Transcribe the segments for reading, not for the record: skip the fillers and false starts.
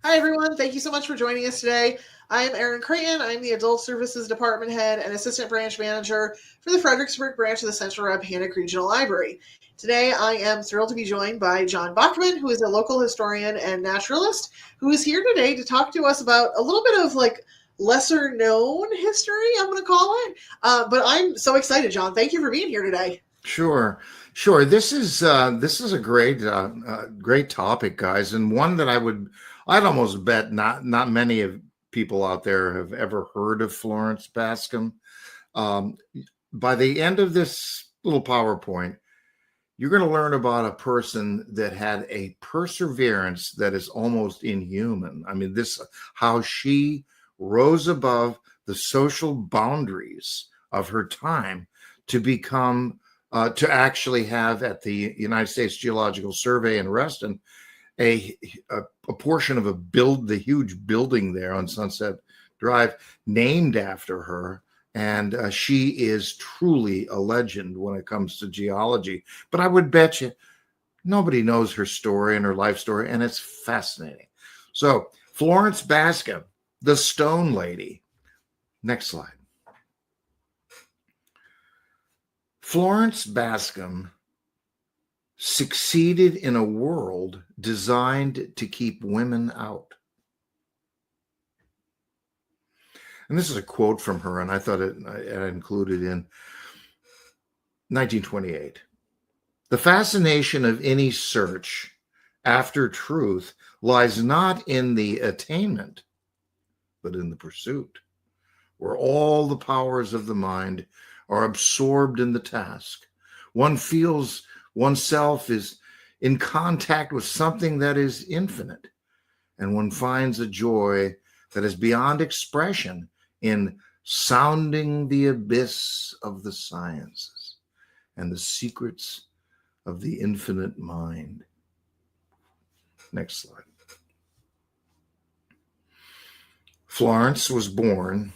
Hi, everyone. Thank you so much for joining us today. I'm Erin Creighton. I'm the Adult Services Department Head and Assistant Branch Manager for the Fredericksburg branch of the Central Rappahannock Regional Library. Today, I am thrilled to be joined by Jon Bachman, who is a local historian and naturalist, who is here today to talk to us about a little bit of lesser known history, I'm going to call it. But I'm so excited, Jon. Thank you for being here today. Sure. This is a great topic, guys, and one that I'd almost bet not many of people out there have ever heard of Florence Bascom. Um, by the end of this little PowerPoint, you're going to learn about a person that had a perseverance that is almost inhuman. I mean, how she rose above the social boundaries of her time to become to actually have at the United States Geological Survey in Reston a portion of the huge building there on Sunset Drive named after her. And she is truly a legend when it comes to geology. But I would bet you nobody knows her story and her life story, and it's fascinating. So, Florence Bascom, the Stone Lady. Next slide. Florence Bascom succeeded in a world designed to keep women out. And this is a quote from her, and I thought I included in 1928. The fascination of any search after truth lies not in the attainment, but in the pursuit, where all the powers of the mind are absorbed in the task. One feels oneself is in contact with something that is infinite, and one finds a joy that is beyond expression in sounding the abyss of the sciences and the secrets of the infinite mind. Next slide. Florence was born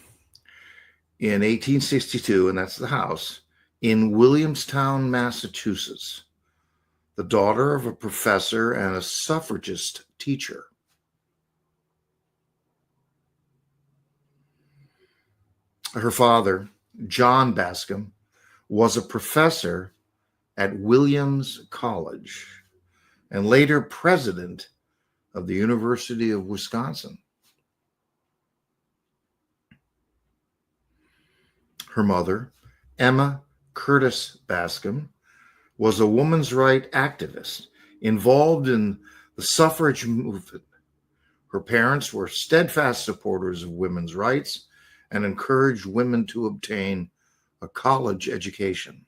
in 1862, and that's the house, in Williamstown, Massachusetts, the daughter of a professor and a suffragist teacher. Her father, Jon Bascom, was a professor at Williams College and later president of the University of Wisconsin. Her mother, Emma Curtis Bascom, was a women's rights activist involved in the suffrage movement. Her parents were steadfast supporters of women's rights and encouraged women to obtain a college education.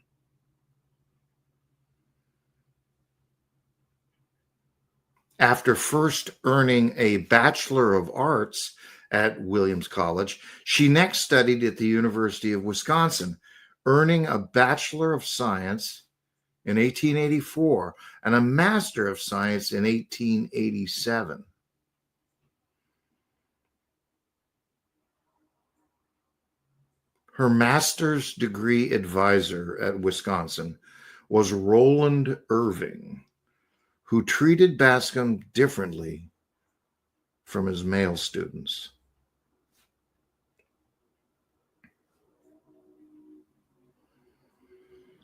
After first earning a Bachelor of Arts at Williams College, she next studied at the University of Wisconsin, earning a Bachelor of Science in 1884 and a Master of Science in 1887. Her master's degree advisor at Wisconsin was Roland Irving, who treated Bascom differently from his male students.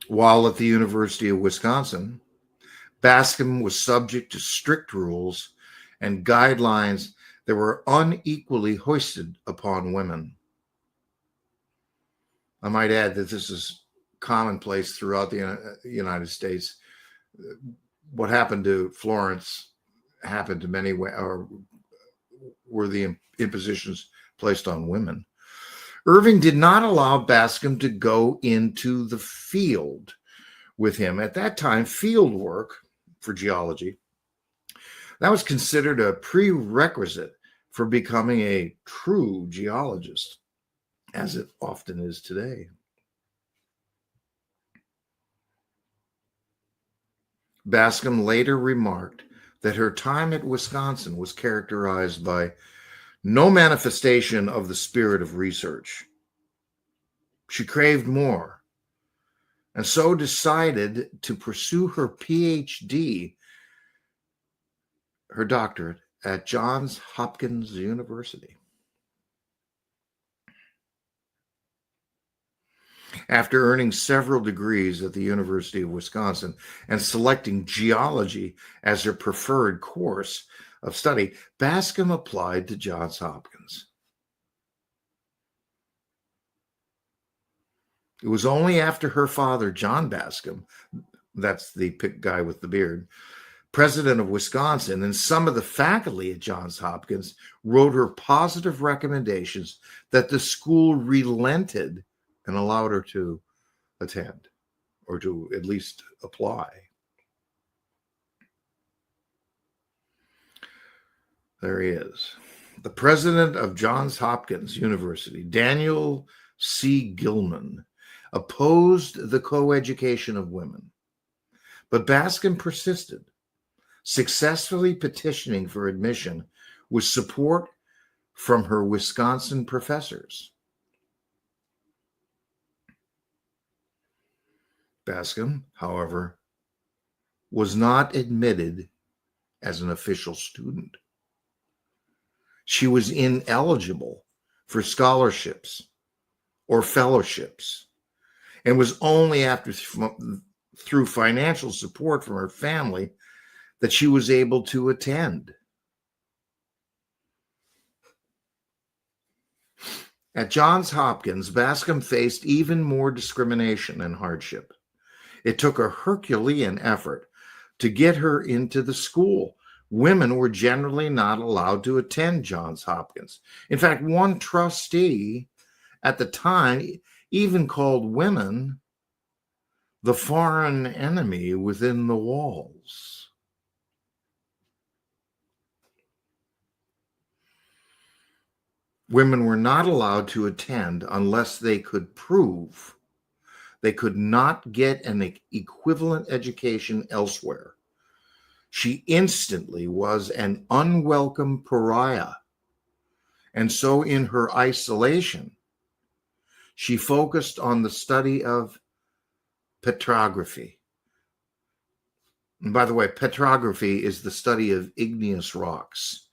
While at the University of Wisconsin, Bascom was subject to strict rules and guidelines that were unequally hoisted upon women. I might add that this is commonplace throughout the United States. What happened to Florence happened to many, or were the impositions placed on women. Irving did not allow Bascom to go into the field with him. At that time, field work for geology, that was considered a prerequisite for becoming a true geologist, as it often is today. Bascom later remarked that her time at Wisconsin was characterized by no manifestation of the spirit of research. She craved more, and so decided to pursue her PhD, her doctorate, at Johns Hopkins University. After earning several degrees at the University of Wisconsin and selecting geology as her preferred course of study, Bascom applied to Johns Hopkins. It was only after her father, Jon Bascom, that's the guy with the beard, president of Wisconsin, and some of the faculty at Johns Hopkins wrote her positive recommendations that the school relented and allowed her to attend, or to at least apply. There he is. The president of Johns Hopkins University, Daniel C. Gilman, opposed the co-education of women. But Bascom persisted, successfully petitioning for admission with support from her Wisconsin professors. Bascom, however, was not admitted as an official student. She was ineligible for scholarships or fellowships, and was only through financial support from her family that she was able to attend. At Johns Hopkins, Bascom faced even more discrimination and hardship. It took a Herculean effort to get her into the school. Women were generally not allowed to attend Johns Hopkins. In fact, one trustee at the time even called women the foreign enemy within the walls. Women were not allowed to attend unless they could prove they could not get an equivalent education elsewhere. She instantly was an unwelcome pariah. And so in her isolation, she focused on the study of petrography. And by the way, petrography is the study of igneous rocks.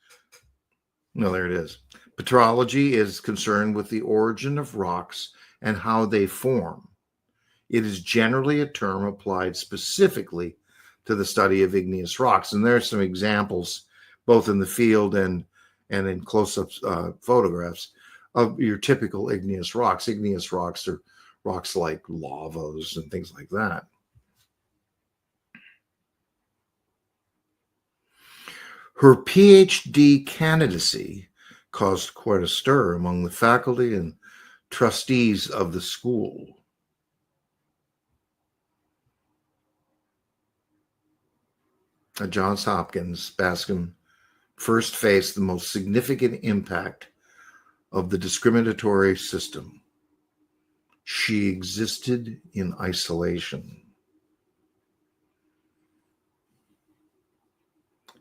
No, there it is. Petrology is concerned with the origin of rocks and how they form. It is generally a term applied specifically to the study of igneous rocks. And there are some examples, both in the field and in close-up photographs, of your typical igneous rocks. Igneous rocks are rocks like lavas and things like that. Her PhD candidacy caused quite a stir among the faculty and trustees of the school. At Johns Hopkins, Bascom first faced the most significant impact of the discriminatory system. She existed in isolation.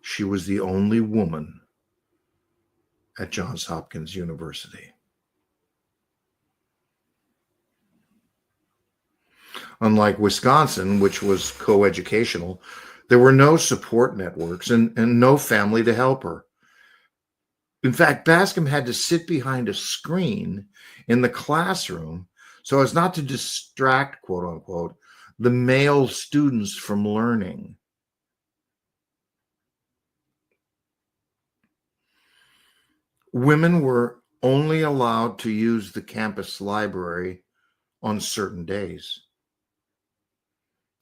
She was the only woman at Johns Hopkins University. Unlike Wisconsin, which was coeducational, there were no support networks and no family to help her. In fact, Bascom had to sit behind a screen in the classroom so as not to distract, quote unquote, the male students from learning. Women were only allowed to use the campus library on certain days.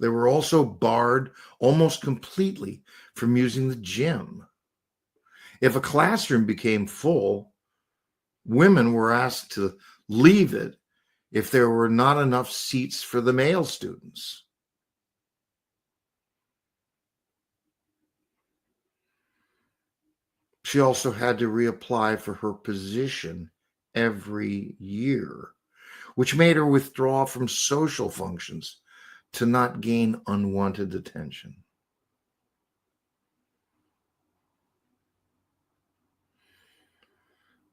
They were also barred almost completely from using the gym. If a classroom became full, women were asked to leave it if there were not enough seats for the male students. She also had to reapply for her position every year, which made her withdraw from social functions to not gain unwanted attention.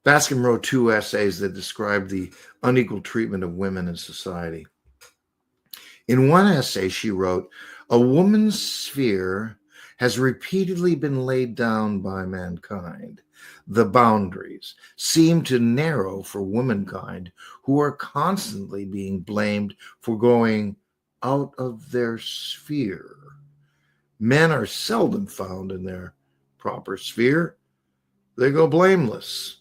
Bascom wrote 2 essays that described the unequal treatment of women in society. In one essay, she wrote, "A woman's sphere has repeatedly been laid down by mankind, the boundaries seem to narrow for womankind, who are constantly being blamed for going out of their sphere. Men are seldom found in their proper sphere. They go blameless.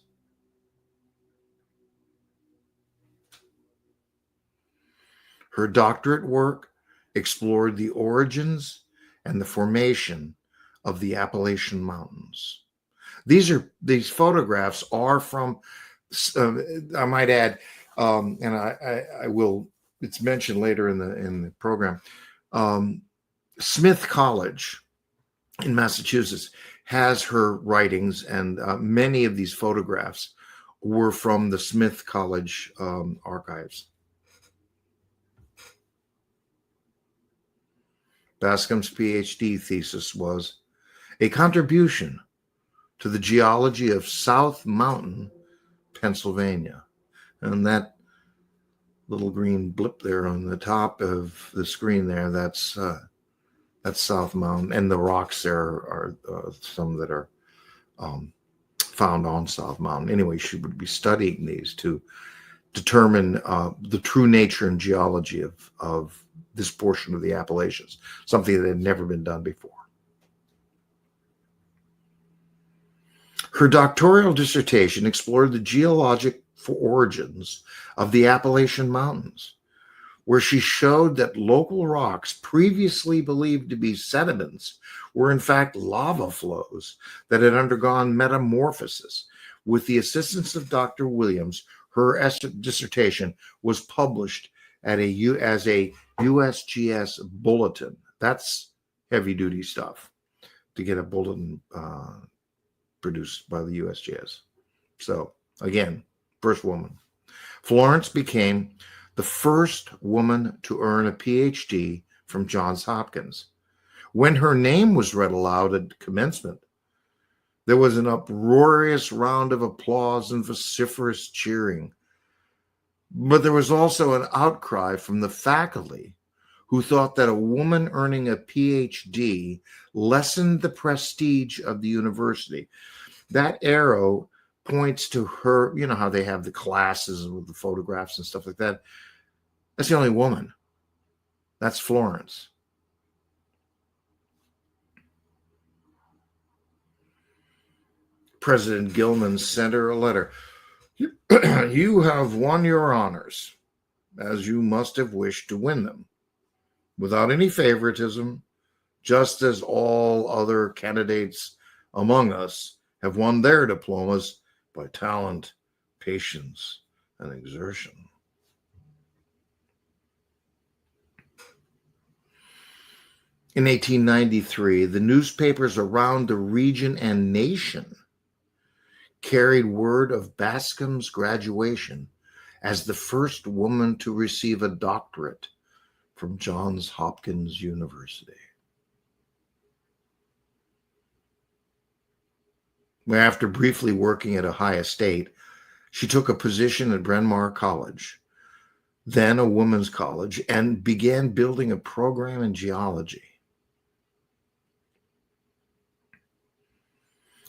Her doctorate work explored the origins and the formation of the Appalachian Mountains. These photographs are from, I might add, and I will. It's mentioned later in the program. Smith College in Massachusetts has her writings, and many of these photographs were from the Smith College archives. Bascom's PhD thesis was a contribution to the geology of South Mountain, Pennsylvania. And that little green blip there on the top of the screen there, that's South Mountain. And the rocks there are some that are found on South Mountain. Anyway, she would be studying these to determine the true nature and geology of this portion of the Appalachians, something that had never been done before. Her doctoral dissertation explored the geologic origins of the Appalachian Mountains, where she showed that local rocks previously believed to be sediments were in fact lava flows that had undergone metamorphosis. With the assistance of Dr. Williams, her dissertation was published as a USGS bulletin. That's heavy-duty stuff to get a bulletin produced by the USGS. So, again, first woman. Florence became the first woman to earn a PhD from Johns Hopkins. When her name was read aloud at commencement, there was an uproarious round of applause and vociferous cheering. But there was also an outcry from the faculty, who thought that a woman earning a PhD lessened the prestige of the university. That arrow points to her, you know how they have the classes with the photographs and stuff like that. That's the only woman. That's Florence. President Gilman sent her a letter. You have won your honors, as you must have wished to win them, without any favoritism, just as all other candidates among us have won their diplomas by talent, patience, and exertion. In 1893, the newspapers around the region and nation carried word of Bascom's graduation as the first woman to receive a doctorate from Johns Hopkins University. After briefly working at Ohio State, she took a position at Bryn Mawr College, then a women's college, and began building a program in geology.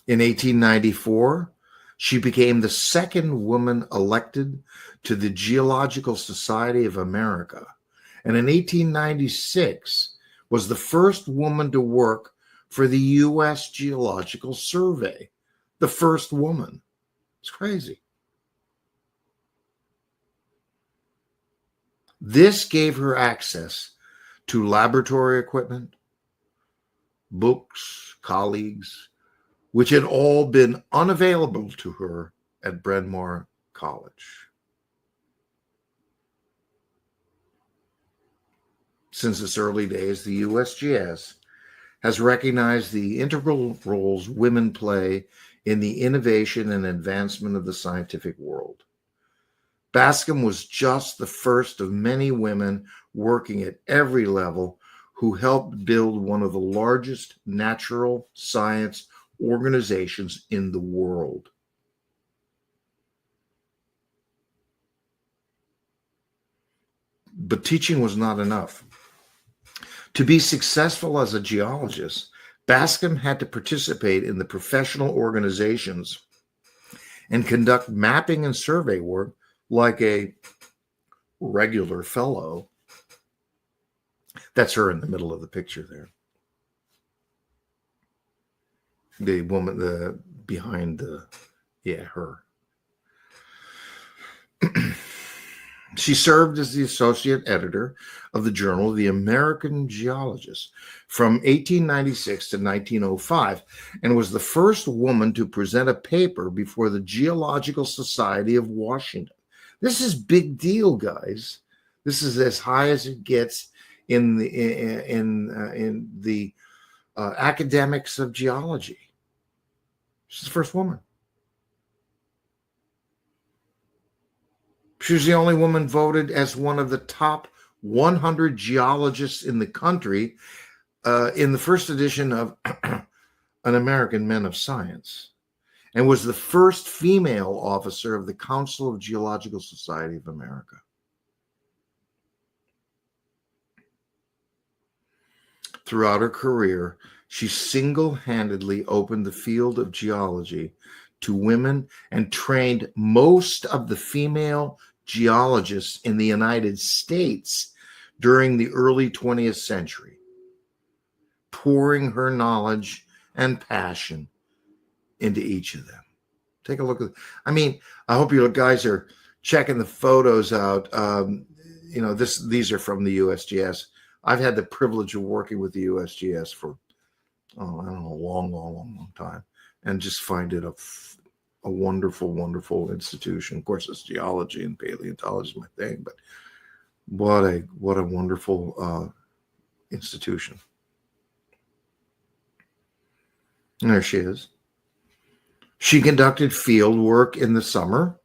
In 1894, she became the second woman elected to the Geological Society of America, and in 1896 was the first woman to work for the U.S. Geological Survey. The first woman. It's crazy. This gave her access to laboratory equipment, books, colleagues, which had all been unavailable to her at Bryn Mawr College. Since its early days, the USGS has recognized the integral roles women play in the innovation and advancement of the scientific world. Bascom was just the first of many women working at every level who helped build one of the largest natural science organizations in the world. But teaching was not enough. To be successful as a geologist, Bascom had to participate in the professional organizations and conduct mapping and survey work like a regular fellow. That's her in the middle of the picture there. The woman, behind the, her. She served as the associate editor of the journal The American Geologist from 1896 to 1905 and was the first woman to present a paper before the Geological Society of Washington. This is big deal, guys. This is as high as it gets in the academics of geology. She's the first woman. She was the only woman voted as one of the top 100 geologists in the country in the first edition of An American Men of Science, and was the first female officer of the Council of Geological Society of America. Throughout her career, she single-handedly opened the field of geology to women and trained most of the female geologists in the United States during the early 20th century, pouring her knowledge and passion into each of them. Take a look at, I hope you guys are checking the photos out. These are from the USGS. I've had the privilege of working with the USGS for, a long time, and just find it a wonderful, wonderful institution. Of course, it's geology and paleontology is my thing, but what a wonderful institution. And there she is. She conducted field work in the summer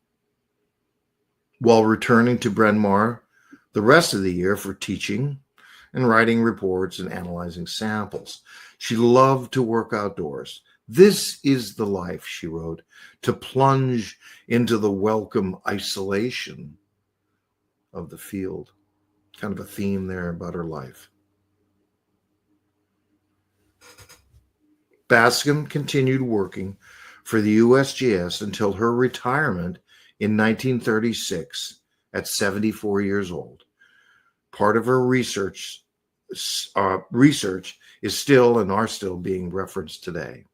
while returning to Bryn Mawr the rest of the year for teaching and writing reports and analyzing samples. She loved to work outdoors. This is the life, she wrote, to plunge into the welcome isolation of the field. Kind of a theme there about her life. Bascom continued working for the USGS until her retirement in 1936 at 74 years old. Part of her research is still and are still being referenced today.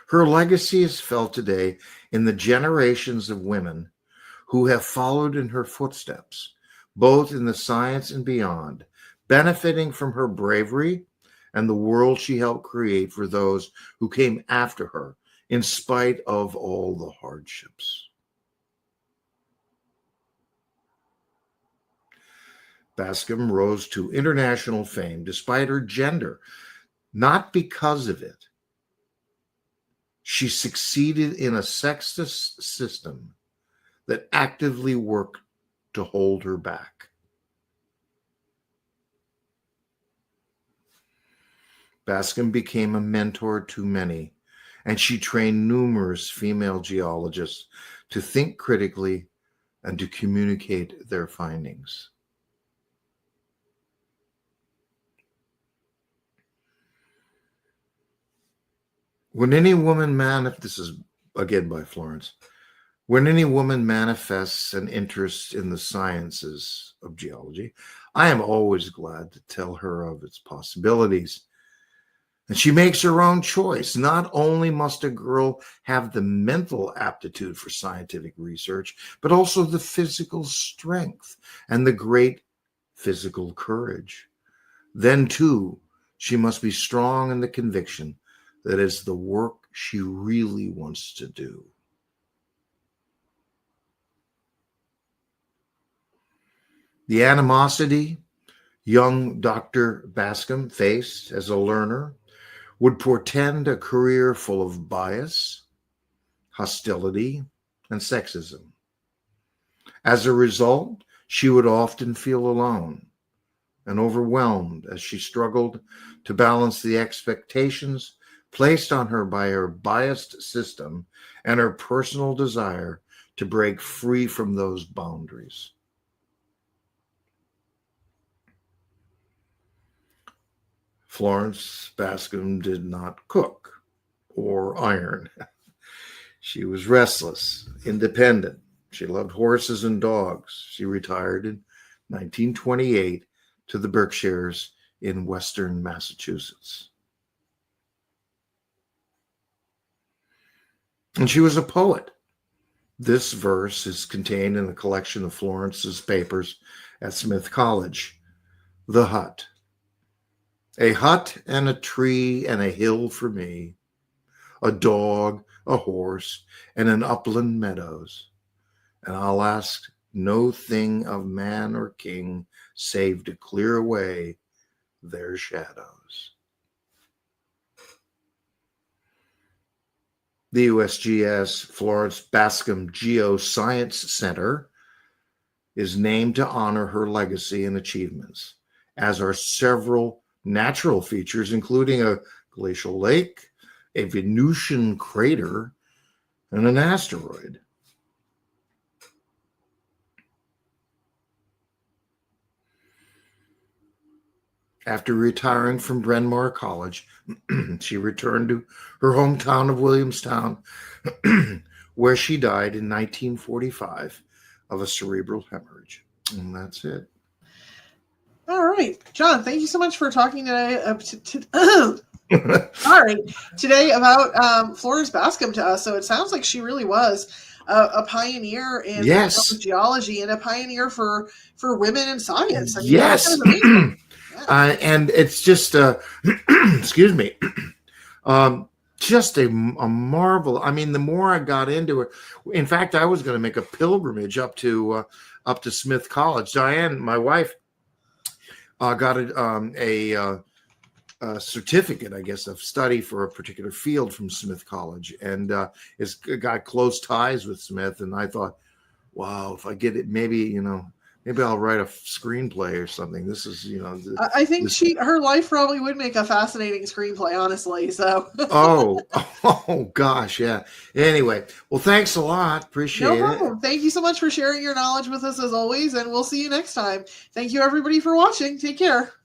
Her legacy is felt today in the generations of women who have followed in her footsteps, both in the science and beyond, benefiting from her bravery and the world she helped create for those who came after her, in spite of all the hardships. Bascom rose to international fame despite her gender, not because of it. She succeeded in a sexist system that actively worked to hold her back. Bascom became a mentor to many, and she trained numerous female geologists to think critically and to communicate their findings. When any woman this is again by Florence, when any woman manifests an interest in the sciences of geology, I am always glad to tell her of its possibilities. And she makes her own choice. Not only must a girl have the mental aptitude for scientific research, but also the physical strength and the great physical courage. Then, too, she must be strong in the conviction that is the work she really wants to do. The animosity young Dr. Bascom faced as a learner would portend a career full of bias, hostility, and sexism. As a result, she would often feel alone and overwhelmed as she struggled to balance the expectations placed on her by her biased system and her personal desire to break free from those boundaries. Florence Bascom did not cook or iron. She was restless, independent. She loved horses and dogs. She retired in 1928 to the Berkshires in western Massachusetts. And she was a poet. This verse is contained in a collection of Florence's papers at Smith College. The hut. A hut and a tree and a hill for me, a dog, a horse, and an upland meadows. And I'll ask no thing of man or king, save to clear away their shadows. The USGS Florence Bascom Geoscience Center is named to honor her legacy and achievements, as are several natural features, including a glacial lake, a Venusian crater, and an asteroid. After retiring from Bryn Mawr College, she returned to her hometown of Williamstown, where she died in 1945 of a cerebral hemorrhage. And that's it. All right, Jon, thank you so much for talking today. Today about Florence Bascom to us. So it sounds like she really was a pioneer in geology and a pieneer for women in science. I mean, yes. That was amazing. And it's just, excuse me, just a marvel. I mean, the more I got into it, in fact, I was going to make a pilgrimage up to Smith College. Diane, my wife, got a certificate, I guess, of study for a particular field from Smith College, and has got close ties with Smith. And I thought, wow, if I get it, maybe I'll write a screenplay or something. This is, I think her life probably would make a fascinating screenplay, honestly. So. oh gosh, yeah. Anyway, well, thanks a lot. Appreciate it. No problem. Thank you so much for sharing your knowledge with us as always, and we'll see you next time. Thank you, everybody, for watching. Take care.